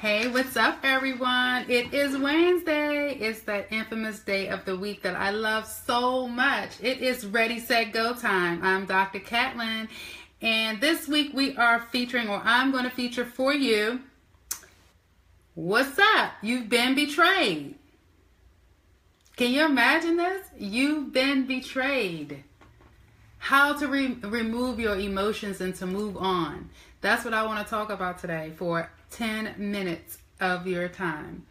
Hey, what's up, everyone? It is Wednesday. It's that infamous day of the week that I love so much. It is ready, set, go time. I'm Dr. Catlin, and this week we are featuring, or I'm going to feature for you, what's up? You've been betrayed. Can you imagine this? You've been betrayed. How to remove your emotions and to move on. That's what I want to talk about today for 10 minutes of your time.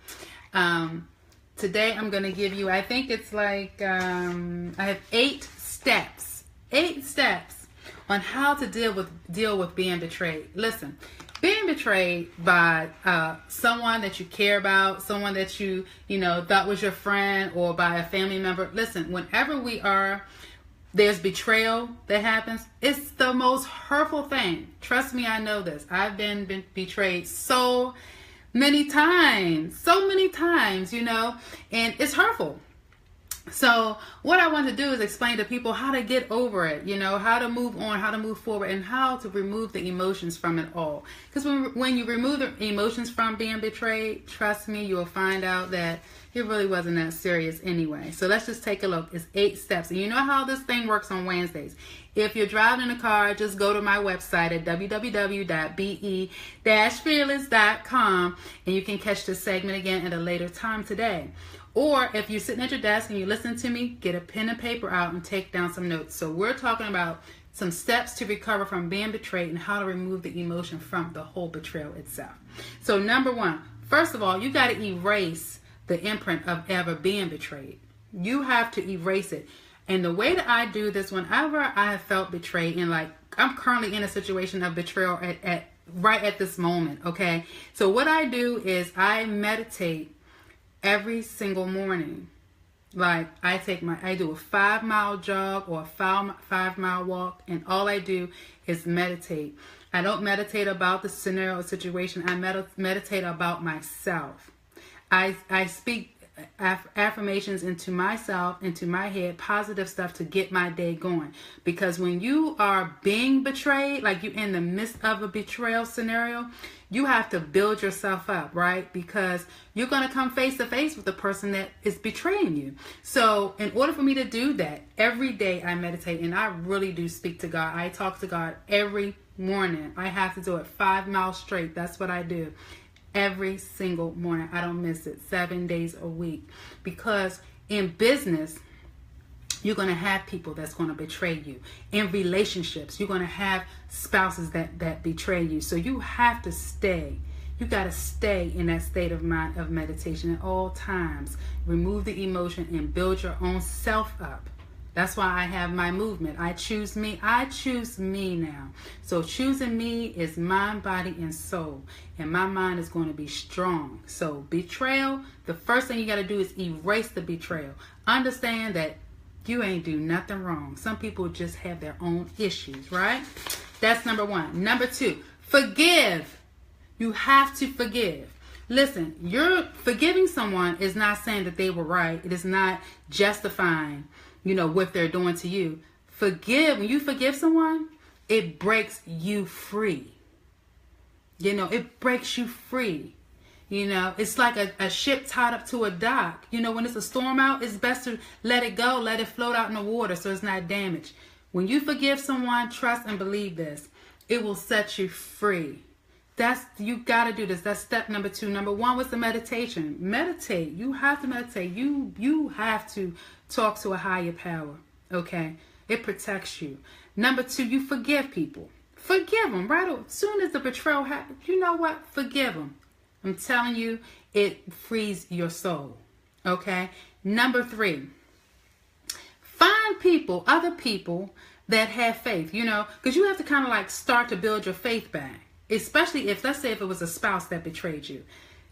Today I'm going to give you, I think it's like, I have 8 steps on how to deal with being betrayed. Listen, being betrayed by someone that you care about, someone that you thought was your friend, or by a family member. Listen, whenever there's betrayal that happens, it's the most hurtful thing. Trust me, I know this. I've been betrayed so many times, and it's hurtful. So what I want to do is explain to people how to get over it, how to move on, how to move forward, and how to remove the emotions from it all. Because when you remove the emotions from being betrayed, trust me, you'll find out that it really wasn't that serious anyway. So let's just take a look. It's 8 steps. And you know how this thing works on Wednesdays. If you're driving in a car, just go to my website at www.be-fearless.com, and you can catch this segment again at a later time today. Or if you're sitting at your desk and you listen to me, get a pen and paper out and take down some notes. So we're talking about some steps to recover from being betrayed and how to remove the emotion from the whole betrayal itself. So number 1, first of all, you got to erase the imprint of ever being betrayed. You have to erase it. And the way that I do this, whenever I have felt betrayed, and like I'm currently in a situation of betrayal right at this moment, okay? So what I do is I meditate every single morning. Like I do a 5-mile jog or a 5-mile walk, and all I do is meditate. I don't meditate about the scenario or situation. I meditate about myself. I speak affirmations into myself, into my head, positive stuff to get my day going. Because when you are being betrayed, like you're in the midst of a betrayal scenario, you have to build yourself up, right? Because you're going to come face to face with the person that is betraying you. So in order for me to do that, every day I meditate, and I really do speak to God. I talk to God every morning. I have to do it 5 miles straight. That's what I do. Every single morning. I don't miss it. 7 days a week. Because in business, you're going to have people that's going to betray you. In relationships, you're going to have spouses that betray you. So you have to stay. You got to stay in that state of mind of meditation at all times. Remove the emotion and build your own self up. That's why I have my movement. I choose me. I choose me now. So choosing me is mind, body, and soul. And my mind is going to be strong. So betrayal, the first thing you got to do is erase the betrayal. Understand that you ain't do nothing wrong. Some people just have their own issues, right? That's number 1. Number 2, forgive. You have to forgive. Listen, you're forgiving someone is not saying that they were right. It is not justifying what they're doing to you. When you forgive someone, it breaks you free. It breaks you free. It's like a ship tied up to a dock. When it's a storm out, it's best to let it go, let it float out in the water so it's not damaged. When you forgive someone, trust and believe this, it will set you free. You got to do this. That's step number 2. Number 1 was the meditation. Meditate. You have to meditate. You have to talk to a higher power. Okay? It protects you. Number 2, you forgive people. Forgive them. Right as soon as the betrayal happens, you know what? Forgive them. I'm telling you, it frees your soul. Okay? Number 3, find other people that have faith, because you have to kind of like start to build your faith back. Especially let's say if it was a spouse that betrayed you.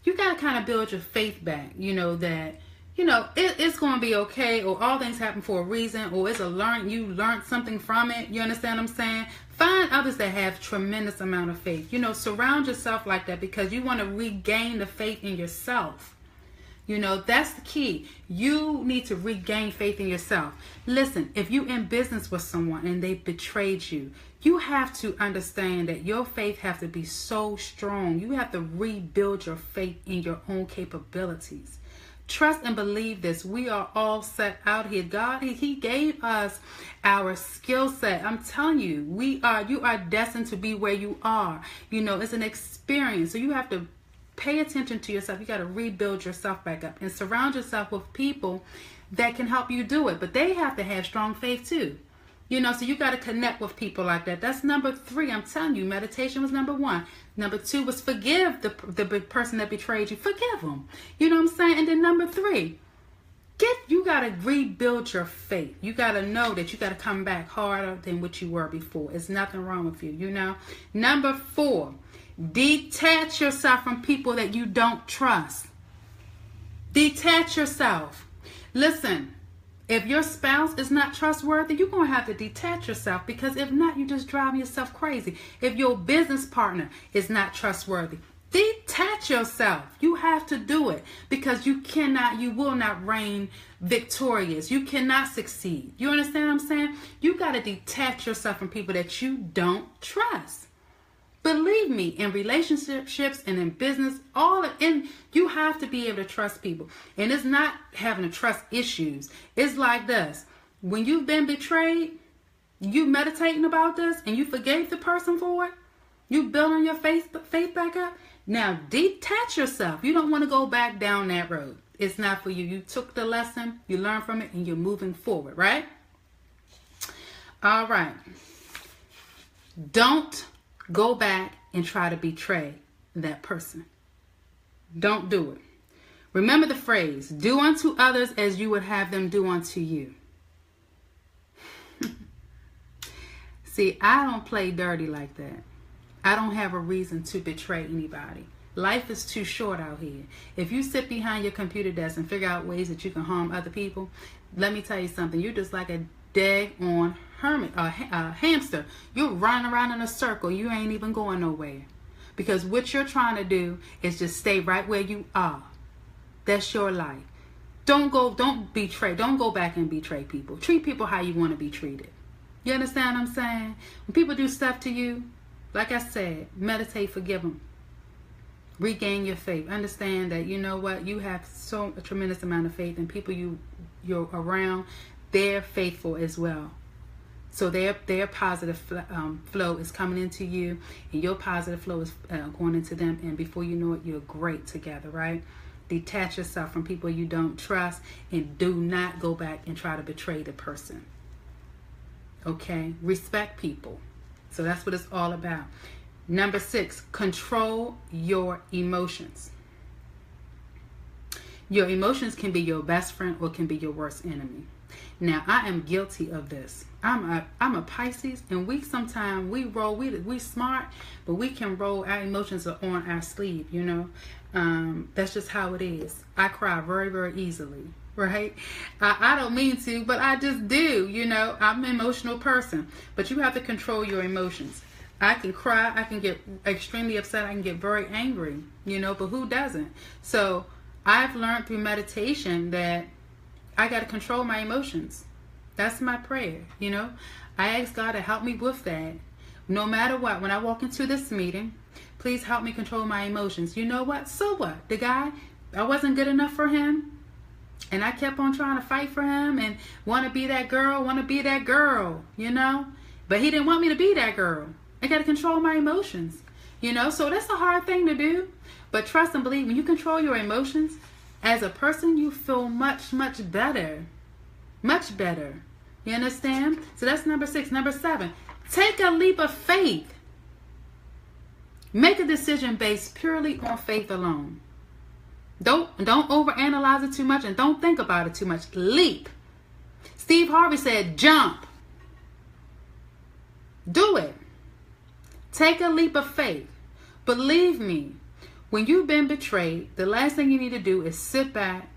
You got to kind of build your faith back, that it's going to be okay, or all things happen for a reason, or you learned something from it. You understand what I'm saying? Find others that have tremendous amount of faith. Surround yourself like that, because you want to regain the faith in yourself. That's the key. You need to regain faith in yourself. Listen, if you're in business with someone and they betrayed you, you have to understand that your faith has to be so strong. You have to rebuild your faith in your own capabilities. Trust and believe this. We are all set out here. God, He gave us our skill set. I'm telling you, you are destined to be where you are. It's an experience. So you have to pay attention to yourself. You got to rebuild yourself back up and surround yourself with people that can help you do it. But they have to have strong faith too. So you got to connect with people like that. That's number 3. I'm telling you, meditation was number 1. Number 2 was forgive the person that betrayed you. Forgive them. You know what I'm saying? And then number 3, you got to rebuild your faith. You got to know that you got to come back harder than what you were before. It's nothing wrong with you, Number 4, detach yourself from people that you don't trust. Detach yourself. Listen, if your spouse is not trustworthy, you're going to have to detach yourself, because if not, you just drive yourself crazy. If your business partner is not trustworthy, detach yourself. You have to do it, because you will not reign victorious. You cannot succeed. You understand what I'm saying? You got to detach yourself from people that you don't trust. Believe me, in relationships and in business, you have to be able to trust people. And it's not having to trust issues. It's like this. When you've been betrayed, you meditating about this and you forgave the person for it, you building your faith back up. Now detach yourself. You don't want to go back down that road. It's not for you. You took the lesson, you learned from it, and you're moving forward, right? All right. Don't go back and try to betray that person. Don't do it. Remember the phrase, do unto others as you would have them do unto you. See, I don't play dirty like that. I don't have a reason to betray anybody. Life is too short out here. If you sit behind your computer desk and figure out ways that you can harm other people, let me tell you something. You're just like a daggone hamster. You're running around in a circle. You ain't even going nowhere, because what you're trying to do is just stay right where you are. That's your life. Don't go back and betray people. Treat people how you want to be treated. You understand what I'm saying? When people do stuff to you, like I said, meditate, forgive them. Regain your faith. Understand that, you have a tremendous amount of faith, and people you're around, they're faithful as well. So their positive flow is coming into you, and your positive flow is going into them. And before you know it, you're great together, right? Detach yourself from people you don't trust, and do not go back and try to betray the person. Okay? Respect people. So that's what it's all about. Number 6, control your emotions. Your emotions can be your best friend or can be your worst enemy. Now, I am guilty of this. I'm a Pisces, and we roll. We smart, but we can roll. Our emotions are on our sleeve. That's just how it is. I cry very, very easily. Right? I don't mean to, but I just do. I'm an emotional person, but you have to control your emotions. I can cry. I can get extremely upset. I can get very angry. But who doesn't? So I've learned through meditation that I got to control my emotions. That's my prayer, I ask God to help me with that. No matter what, when I walk into this meeting, please help me control my emotions. You know what? So what? The guy, I wasn't good enough for him, and I kept on trying to fight for him and want to be that girl, But he didn't want me to be that girl. I got to control my emotions, So that's a hard thing to do. But trust and believe, when you control your emotions, as a person, you feel much, much better. Much better. You understand? So that's number 6. Number 7, take a leap of faith. Make a decision based purely on faith alone. Don't overanalyze it too much, and don't think about it too much. Leap. Steve Harvey said, jump. Do it. Take a leap of faith. Believe me, when you've been betrayed, the last thing you need to do is sit back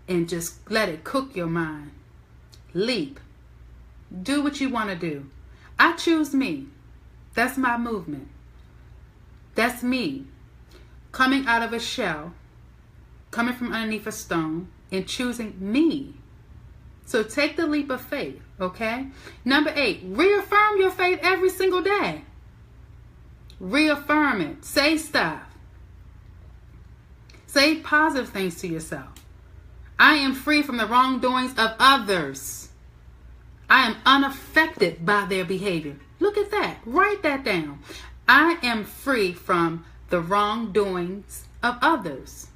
and just let it cook your mind. Leap. Do what you want to do. I choose me. That's my movement. That's me coming out of a shell, coming from underneath a stone, and choosing me. So take the leap of faith, okay? Number 8, reaffirm your faith every single day. Reaffirm it. Say stuff. Say positive things to yourself. I am free from the wrongdoings of others. I am unaffected by their behavior. Look at that. Write that down. I am free from the wrongdoings of others.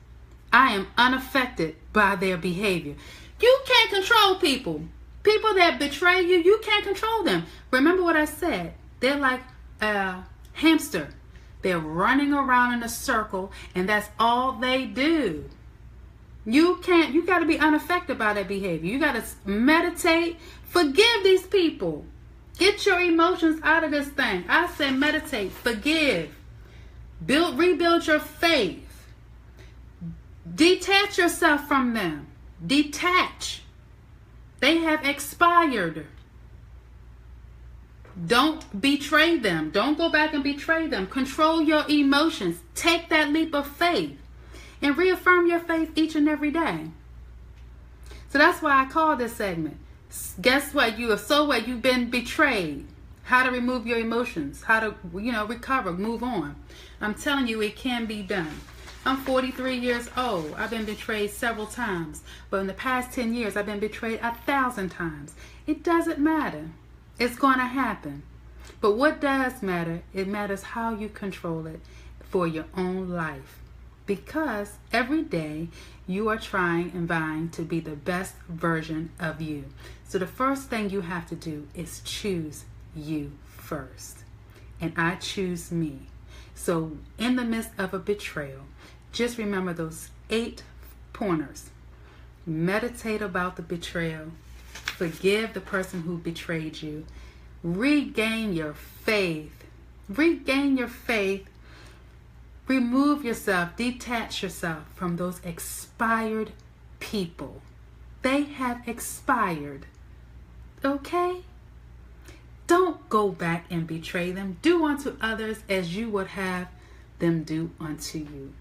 I am unaffected by their behavior. You can't control people. People that betray you, you can't control them. Remember what I said. They're like a hamster. They're running around in a circle, and that's all they do. You got to be unaffected by that behavior. You got to meditate. Forgive these people. Get your emotions out of this thing. I say meditate, forgive. Rebuild your faith. Detach yourself from them. Detach. They have expired. Don't betray them. Don't go back and betray them. Control your emotions. Take that leap of faith and reaffirm your faith each and every day. So that's why I call this segment, guess what? You've been betrayed. How to remove your emotions. How to, recover, move on. I'm telling you, it can be done. I'm 43 years old. I've been betrayed several times. But in the past 10 years, I've been betrayed 1,000 times. It doesn't matter. It's going to happen. But what does matter, it matters how you control it for your own life. Because every day you are trying and vying to be the best version of you. So the first thing you have to do is choose you first. And I choose me. So in the midst of a betrayal, just remember those 8 pointers. Meditate about the betrayal. Forgive the person who betrayed you. Regain your faith. Regain your faith. Remove yourself. Detach yourself from those expired people. They have expired. Okay? Don't go back and betray them. Do unto others as you would have them do unto you.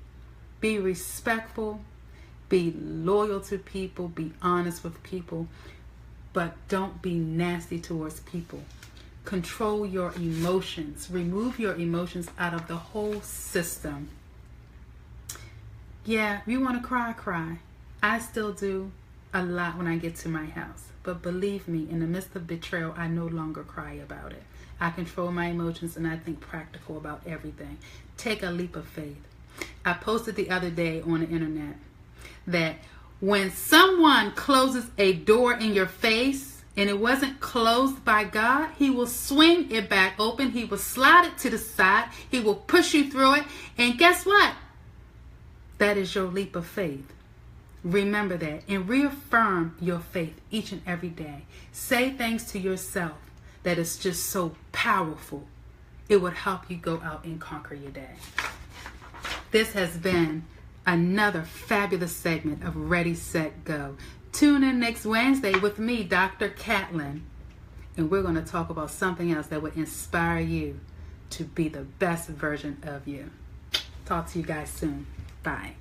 Be respectful. Be loyal to people. Be honest with people. But don't be nasty towards people. Control your emotions. Remove your emotions out of the whole system. Yeah, if you want to cry, cry. I still do a lot when I get to my house. But believe me, in the midst of betrayal, I no longer cry about it. I control my emotions and I think practical about everything. Take a leap of faith. I posted the other day on the internet that when someone closes a door in your face and it wasn't closed by God, He will swing it back open. He will slide it to the side. He will push you through it. And guess what? That is your leap of faith. Remember that and reaffirm your faith each and every day. Say things to yourself that is just so powerful. It would help you go out and conquer your day. This has been another fabulous segment of Ready, Set, Go. Tune in next Wednesday with me, Dr. Catlin, and we're going to talk about something else that would inspire you to be the best version of you. Talk to you guys soon. Bye.